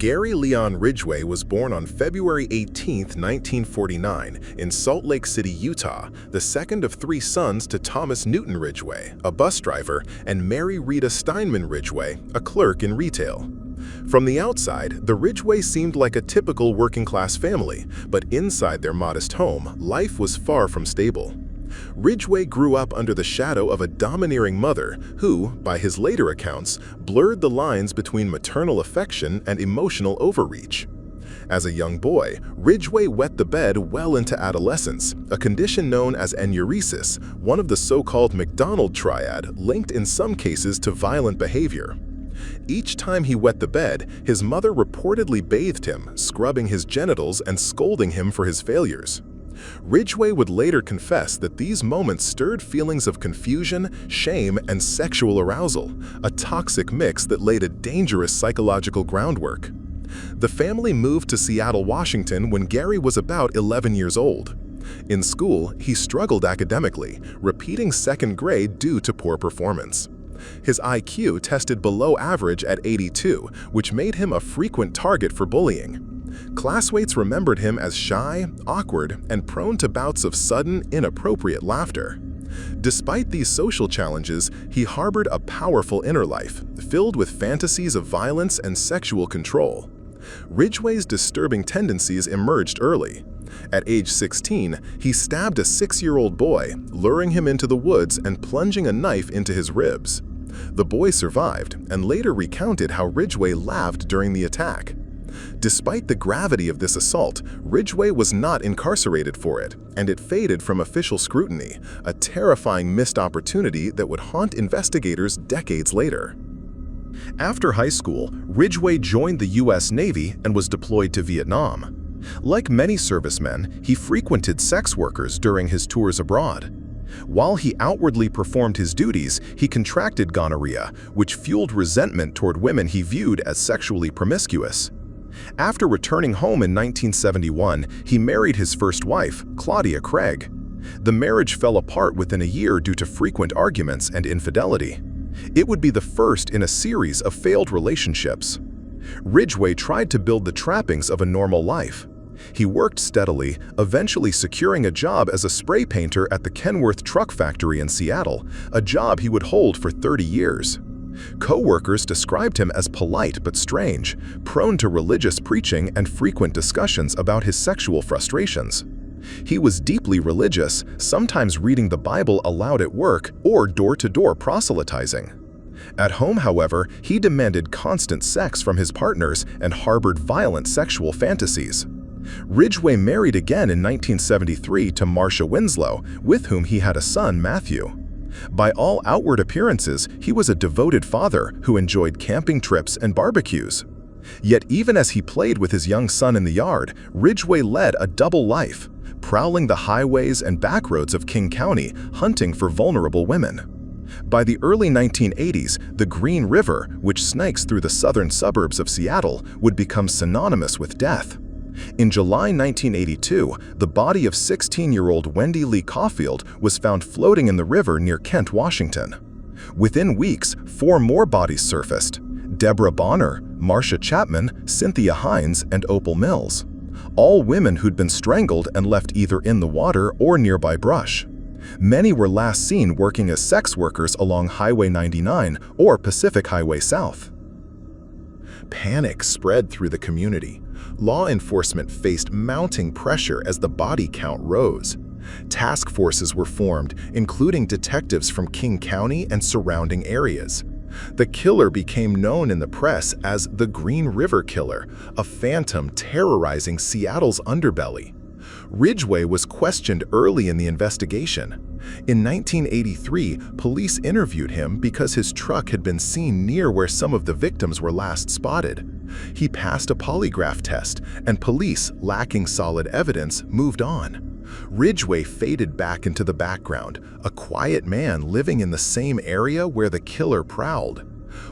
Gary Leon Ridgway was born on February 18, 1949, in Salt Lake City, Utah, the second of three sons to Thomas Newton Ridgway, a bus driver, and Mary Rita Steinman Ridgway, a clerk in retail. From the outside, the Ridgways seemed like a typical working-class family, but inside their modest home, life was far from stable. Ridgway grew up under the shadow of a domineering mother who, by his later accounts, blurred the lines between maternal affection and emotional overreach. As a young boy, Ridgway wet the bed well into adolescence, a condition known as enuresis, one of the so-called McDonald triad linked in some cases to violent behavior. Each time he wet the bed, his mother reportedly bathed him, scrubbing his genitals and scolding him for his failures. Ridgway would later confess that these moments stirred feelings of confusion, shame, and sexual arousal, a toxic mix that laid a dangerous psychological groundwork. The family moved to Seattle, Washington when Gary was about 11 years old. In school, he struggled academically, repeating second grade due to poor performance. His IQ tested below average at 82, which made him a frequent target for bullying. Classmates remembered him as shy, awkward, and prone to bouts of sudden, inappropriate laughter. Despite these social challenges, he harbored a powerful inner life, filled with fantasies of violence and sexual control. Ridgway's disturbing tendencies emerged early. At age 16, he stabbed a 6-year-old boy, luring him into the woods and plunging a knife into his ribs. The boy survived and later recounted how Ridgway laughed during the attack. Despite the gravity of this assault, Ridgway was not incarcerated for it, and it faded from official scrutiny, a terrifying missed opportunity that would haunt investigators decades later. After high school, Ridgway joined the U.S. Navy and was deployed to Vietnam. Like many servicemen, he frequented sex workers during his tours abroad. While he outwardly performed his duties, he contracted gonorrhea, which fueled resentment toward women he viewed as sexually promiscuous. After returning home in 1971, he married his first wife, Claudia Craig. The marriage fell apart within a year due to frequent arguments and infidelity. It would be the first in a series of failed relationships. Ridgway tried to build the trappings of a normal life. He worked steadily, eventually securing a job as a spray painter at the Kenworth Truck Factory in Seattle, a job he would hold for 30 years. Co-workers described him as polite but strange, prone to religious preaching and frequent discussions about his sexual frustrations. He was deeply religious, sometimes reading the Bible aloud at work or door-to-door proselytizing. At home, however, he demanded constant sex from his partners and harbored violent sexual fantasies. Ridgway married again in 1973 to Marcia Winslow, with whom he had a son, Matthew. By all outward appearances, he was a devoted father who enjoyed camping trips and barbecues. Yet even as he played with his young son in the yard, Ridgway led a double life, prowling the highways and backroads of King County, hunting for vulnerable women. By the early 1980s, the Green River, which snakes through the southern suburbs of Seattle, would become synonymous with death. In July 1982, the body of 16-year-old Wendy Lee Caulfield was found floating in the river near Kent, Washington. Within weeks, 4 more bodies surfaced: Deborah Bonner, Marcia Chapman, Cynthia Hines, and Opal Mills. All women who'd been strangled and left either in the water or nearby brush. Many were last seen working as sex workers along Highway 99 or Pacific Highway South. Panic spread through the community. Law enforcement faced mounting pressure as the body count rose. Task forces were formed, including detectives from King County and surrounding areas. The killer became known in the press as the Green River Killer, a phantom terrorizing Seattle's underbelly. Ridgway was questioned early in the investigation. In 1983, police interviewed him because his truck had been seen near where some of the victims were last spotted. He passed a polygraph test, and police, lacking solid evidence, moved on. Ridgway faded back into the background, a quiet man living in the same area where the killer prowled.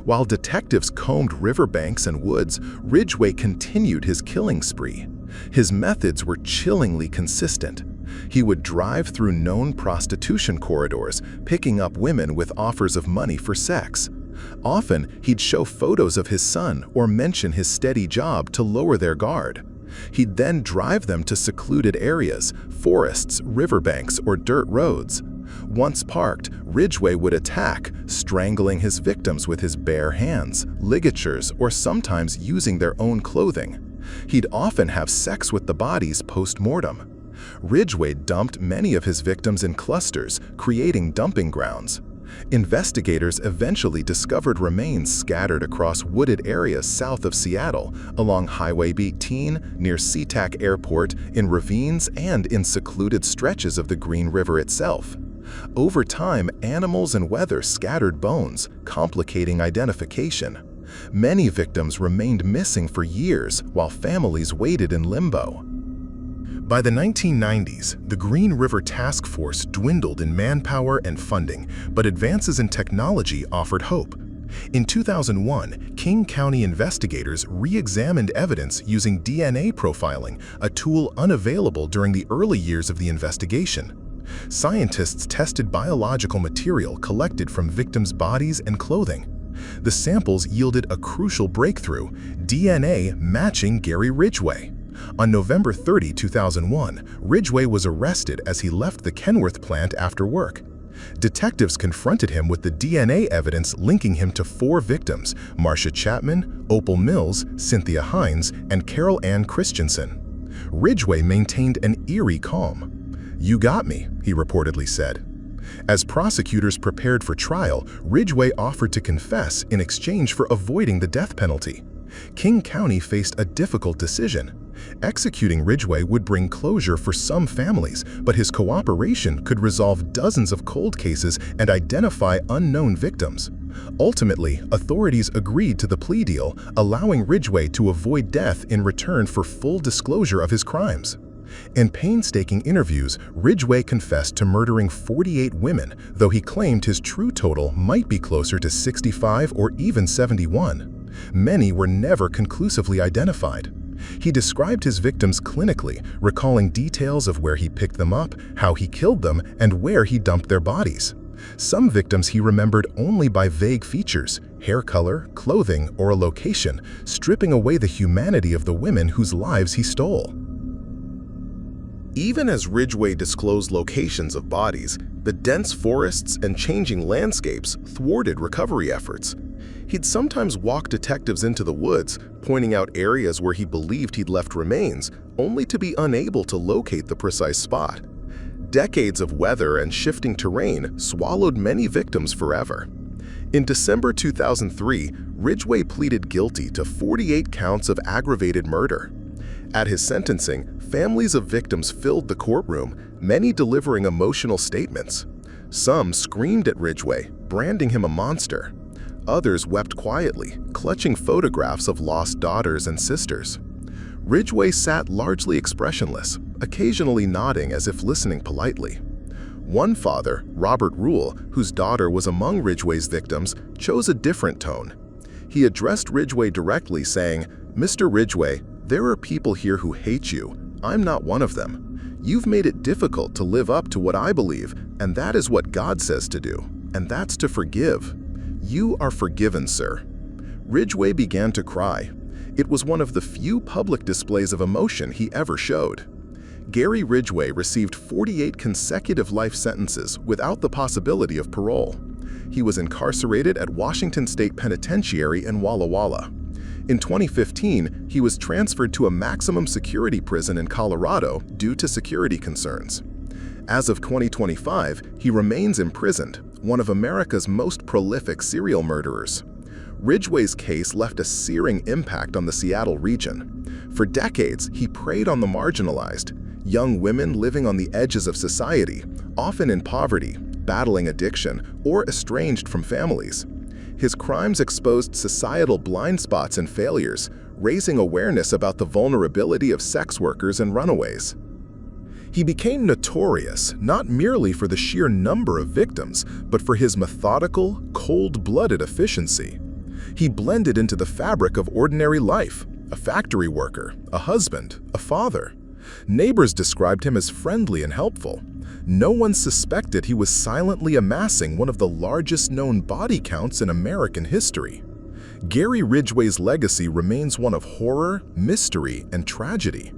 While detectives combed riverbanks and woods, Ridgway continued his killing spree. His methods were chillingly consistent. He would drive through known prostitution corridors, picking up women with offers of money for sex. Often, he'd show photos of his son or mention his steady job to lower their guard. He'd then drive them to secluded areas, forests, riverbanks, or dirt roads. Once parked, Ridgway would attack, strangling his victims with his bare hands, ligatures, or sometimes using their own clothing. He'd often have sex with the bodies post-mortem. Ridgway dumped many of his victims in clusters, creating dumping grounds. Investigators eventually discovered remains scattered across wooded areas south of Seattle, along Highway 18, near SeaTac Airport, in ravines, and in secluded stretches of the Green River itself. Over time, animals and weather scattered bones, complicating identification. Many victims remained missing for years while families waited in limbo. By the 1990s, the Green River Task Force dwindled in manpower and funding, but advances in technology offered hope. In 2001, King County investigators re-examined evidence using DNA profiling, a tool unavailable during the early years of the investigation. Scientists tested biological material collected from victims' bodies and clothing. The samples yielded a crucial breakthrough: DNA matching Gary Ridgway. On November 30, 2001, Ridgway was arrested as he left the Kenworth plant after work. Detectives confronted him with the DNA evidence linking him to 4 victims: Marcia Chapman, Opal Mills, Cynthia Hines, and Carol Ann Christensen. Ridgway maintained an eerie calm. "You got me," he reportedly said. As prosecutors prepared for trial, Ridgway offered to confess in exchange for avoiding the death penalty. King County faced a difficult decision. Executing Ridgway would bring closure for some families, but his cooperation could resolve dozens of cold cases and identify unknown victims. Ultimately, authorities agreed to the plea deal, allowing Ridgway to avoid death in return for full disclosure of his crimes. In painstaking interviews, Ridgway confessed to murdering 48 women, though he claimed his true total might be closer to 65 or even 71. Many were never conclusively identified. He described his victims clinically, recalling details of where he picked them up, how he killed them, and where he dumped their bodies. Some victims he remembered only by vague features, hair color, clothing, or a location, stripping away the humanity of the women whose lives he stole. Even as Ridgway disclosed locations of bodies, the dense forests and changing landscapes thwarted recovery efforts. He'd sometimes walk detectives into the woods, pointing out areas where he believed he'd left remains, only to be unable to locate the precise spot. Decades of weather and shifting terrain swallowed many victims forever. In December 2003, Ridgway pleaded guilty to 48 counts of aggravated murder. At his sentencing, families of victims filled the courtroom, many delivering emotional statements. Some screamed at Ridgway, branding him a monster. Others wept quietly, clutching photographs of lost daughters and sisters. Ridgway sat largely expressionless, occasionally nodding as if listening politely. One father, Robert Rule, whose daughter was among Ridgway's victims, chose a different tone. He addressed Ridgway directly, saying, "Mr. Ridgway, there are people here who hate you. I'm not one of them. You've made it difficult to live up to what I believe, and that is what God says to do, and that's to forgive. You are forgiven, sir." Ridgway began to cry. It was one of the few public displays of emotion he ever showed. Gary Ridgway received 48 consecutive life sentences without the possibility of parole. He was incarcerated at Washington State Penitentiary in Walla Walla. In 2015, he was transferred to a maximum security prison in Colorado due to security concerns. As of 2025, he remains imprisoned, one of America's most prolific serial murderers. Ridgway's case left a searing impact on the Seattle region. For decades, he preyed on the marginalized, young women living on the edges of society, often in poverty, battling addiction, or estranged from families. His crimes exposed societal blind spots and failures, raising awareness about the vulnerability of sex workers and runaways. He became notorious not merely for the sheer number of victims, but for his methodical, cold-blooded efficiency. He blended into the fabric of ordinary life, a factory worker, a husband, a father. Neighbors described him as friendly and helpful. No one suspected he was silently amassing one of the largest known body counts in American history. Gary Ridgway's legacy remains one of horror, mystery, and tragedy.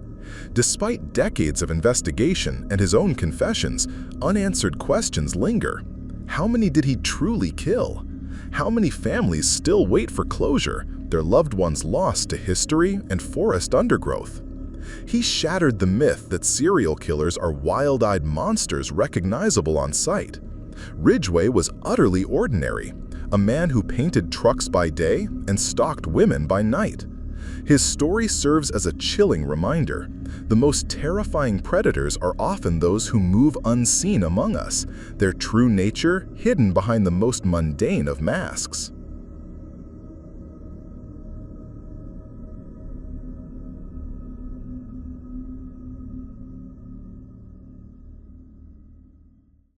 Despite decades of investigation and his own confessions, unanswered questions linger. How many did he truly kill? How many families still wait for closure, their loved ones lost to history and forest undergrowth? He shattered the myth that serial killers are wild-eyed monsters recognizable on sight. Ridgway was utterly ordinary, a man who painted trucks by day and stalked women by night. His story serves as a chilling reminder. The most terrifying predators are often those who move unseen among us, their true nature hidden behind the most mundane of masks.